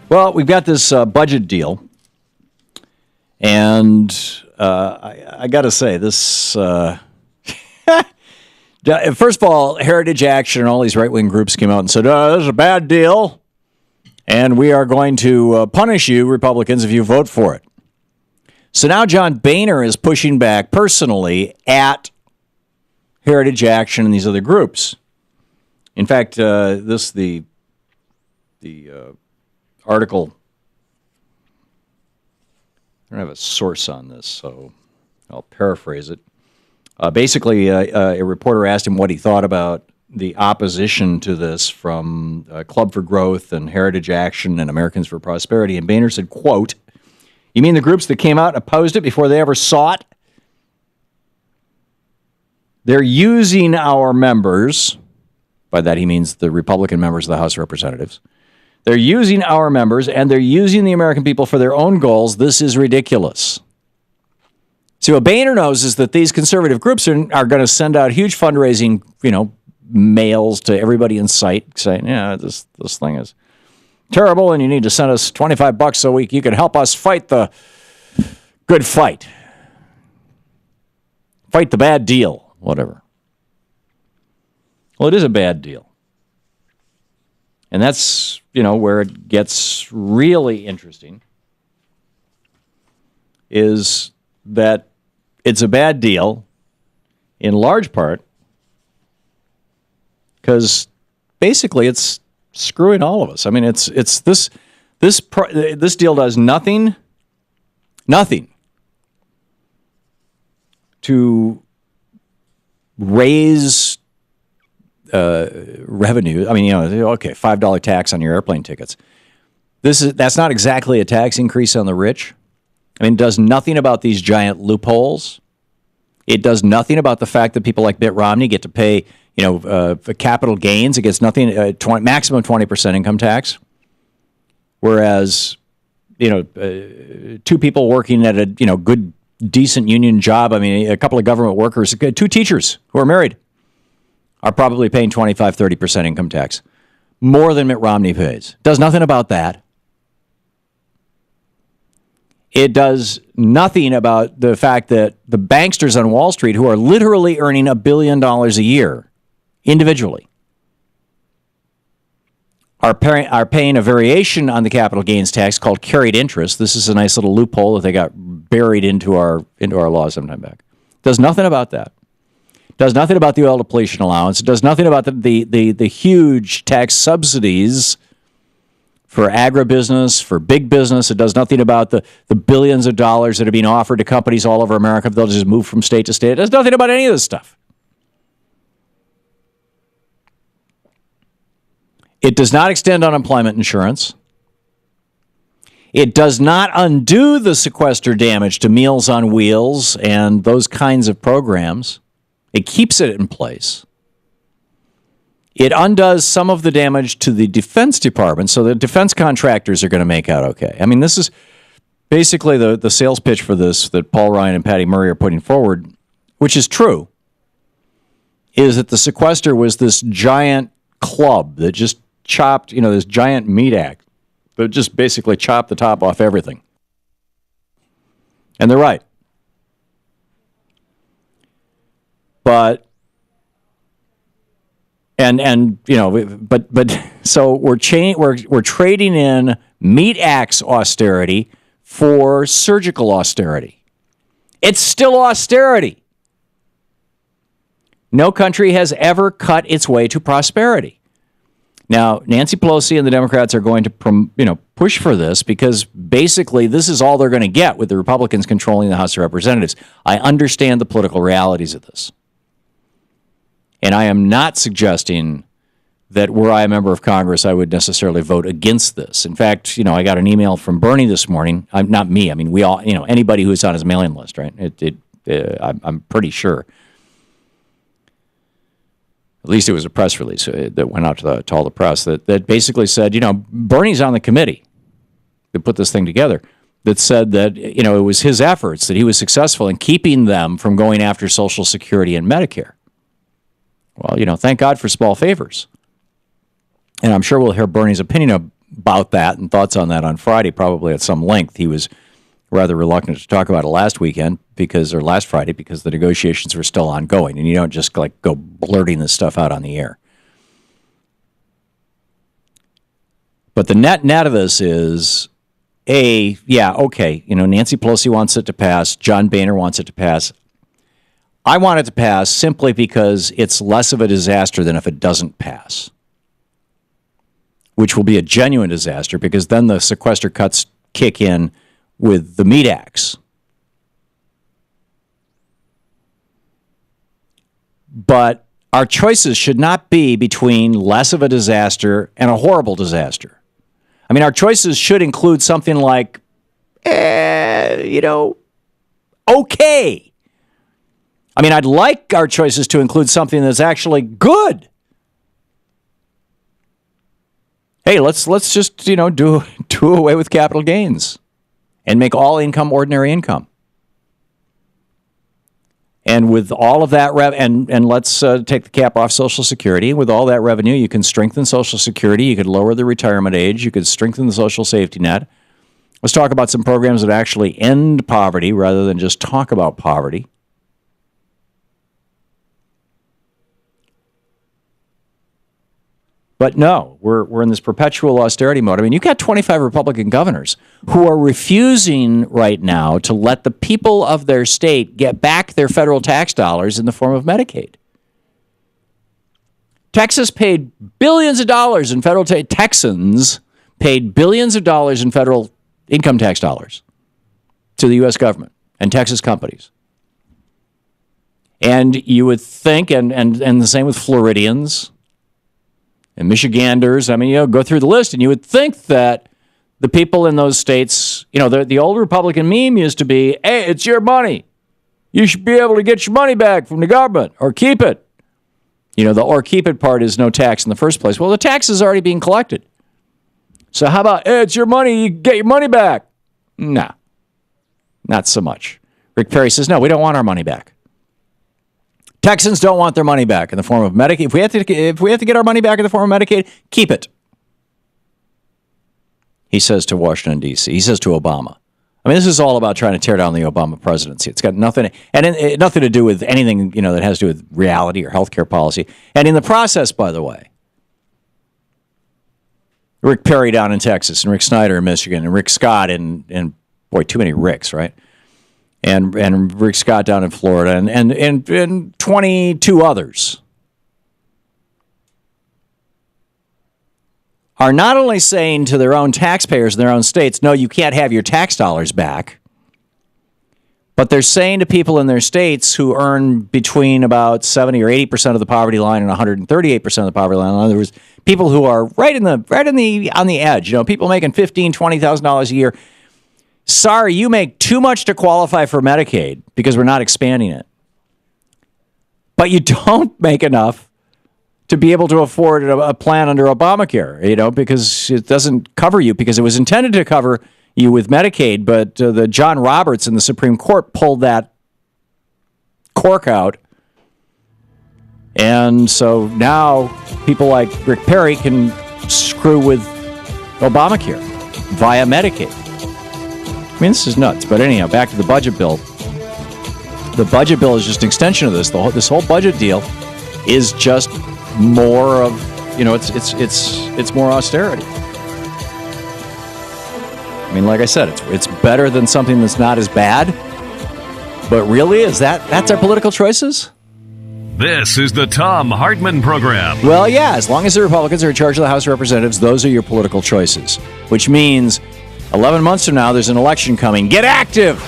Well, we've got this budget deal, and I got to say, this. First of all, Heritage Action and all these right-wing groups came out and said, this is a bad deal, and we are going to punish you, Republicans, if you vote for it. So now John Boehner is pushing back personally at Heritage Action and these other groups. In fact, the article, I don't have a source on this, so I'll paraphrase it. Basically, a reporter asked him what he thought about the opposition to this from Club for Growth and Heritage Action and Americans for Prosperity. And Boehner said, quote, "You mean the groups that came out and opposed it before they ever saw it? They're using our members." By that he means the Republican members of the House of Representatives. "They're using our members, and they're using the American people for their own goals. This is ridiculous." See, what Boehner knows is that these conservative groups are going to send out huge fundraising, mails to everybody in sight saying, this thing is terrible, and you need to send us $25 a week. You can help us fight the good fight. Fight the bad deal, whatever. Well, it is a bad deal. And that's, where it gets really interesting, is that it's a bad deal in large part because basically it's screwing all of us. I mean, it's this deal does nothing to raise revenue. I mean, okay, $5 tax on your airplane tickets. That's not exactly a tax increase on the rich. I mean, it does nothing about these giant loopholes. It does nothing about the fact that people like Mitt Romney get to pay, for capital gains. It gets nothing, maximum 20% income tax. Whereas, two people working at a, good, decent union job. I mean, a couple of government workers, two teachers who are married are probably paying 25, 30% income tax. More than Mitt Romney pays. Does nothing about that. It does nothing about the fact that the banksters on Wall Street, who are literally earning $1 billion a year individually, are paying a variation on the capital gains tax called carried interest. This is a nice little loophole that they got buried into our law some time back. Does nothing about that. Does nothing about the oil depletion allowance. It does nothing about the huge tax subsidies for agribusiness, for big business. It does nothing about the billions of dollars that are being offered to companies all over America. They'll just move from state to state. It does nothing about any of this stuff. It does not extend unemployment insurance. It does not undo the sequester damage to Meals on Wheels and those kinds of programs. It keeps it in place. It undoes some of the damage to the Defense Department, so the defense contractors are going to make out okay. I mean, this is basically the sales pitch for this that Paul Ryan and Patty Murray are putting forward, which is true, is that the sequester was this giant club that just chopped, this giant meat axe that just basically chopped the top off everything. And they're right. But so we're trading in meat axe austerity for surgical austerity. It's still austerity. No country has ever cut its way to prosperity. Now, Nancy Pelosi and the Democrats are going to push for this because basically this is all they're going to get with the Republicans controlling the House of Representatives. I understand the political realities of this. And I am not suggesting that were I a member of Congress, I would necessarily vote against this. In fact, I got an email from Bernie this morning. Not me. I mean, we all, anybody who's on his mailing list, right? I'm pretty sure. At least it was a press release that went out to all the press that basically said, Bernie's on the committee that put this thing together, that said that, it was his efforts, that he was successful in keeping them from going after Social Security and Medicare. Well, thank God for small favors. And I'm sure we'll hear Bernie's opinion about that and thoughts on that on Friday, probably at some length. He was rather reluctant to talk about it last Friday, because the negotiations were still ongoing, and you don't just like go blurting this stuff out on the air. But the net of this is, Nancy Pelosi wants it to pass. John Boehner wants it to pass. I want it to pass simply because it's less of a disaster than if it doesn't pass, which will be a genuine disaster, because then the sequester cuts kick in with the meat axe. But our choices should not be between less of a disaster and a horrible disaster. I mean, our choices should include something like, okay. I mean, I'd like our choices to include something that's actually good. Hey, let's just, do away with capital gains and make all income ordinary income. And with all of that and let's take the cap off Social Security. With all that revenue, you can strengthen Social Security. You could lower the retirement age. You could strengthen the social safety net. Let's talk about some programs that actually end poverty rather than just talk about poverty. But no, we're in this perpetual austerity mode. I mean, you've got 25 Republican governors who are refusing right now to let the people of their state get back their federal tax dollars in the form of Medicaid. Texas paid billions of dollars in federal Texans paid billions of dollars in federal income tax dollars to the U.S. government and Texas companies. And you would think, and the same with Floridians and Michiganders. I mean, go through the list, and you would think that the people in those states, the old Republican meme used to be, hey, it's your money. You should be able to get your money back from the government or keep it. The or keep it part is no tax in the first place. Well, the tax is already being collected. So how about, hey, it's your money, you get your money back? Nah, not so much. Rick Perry says, no, we don't want our money back. Texans don't want their money back in the form of Medicaid. If we have to get our money back in the form of Medicaid, keep it. He says to Washington, D.C. He says to Obama. I mean, this is all about trying to tear down the Obama presidency. It's got nothing to do with anything, that has to do with reality or healthcare policy. And in the process, by the way, Rick Perry down in Texas, and Rick Snyder in Michigan, and Rick Scott in boy, too many Ricks, right? And Rick Scott down in Florida, and 22 others are not only saying to their own taxpayers in their own states, no, you can't have your tax dollars back, but they're saying to people in their states who earn between about 70 or 80% of the poverty line and 138% of the poverty line. In other words, people who are right on the edge, people making $15,000, $20,000 a year. Sorry, you make too much to qualify for Medicaid because we're not expanding it. But you don't make enough to be able to afford a plan under Obamacare, because it doesn't cover you, because it was intended to cover you with Medicaid, but the John Roberts in the Supreme Court pulled that cork out. And so now people like Rick Perry can screw with Obamacare via Medicaid. I mean, this is nuts. But anyhow, back to the budget bill. The budget bill is just an extension of this. This whole budget deal is just more of, it's more austerity. I mean, like I said, it's better than something that's not as bad. But really, that's our political choices? This is the Thom Hartmann Program. Well, yeah, as long as the Republicans are in charge of the House of Representatives, those are your political choices. Which means 11 months from now, there's an election coming. Get active!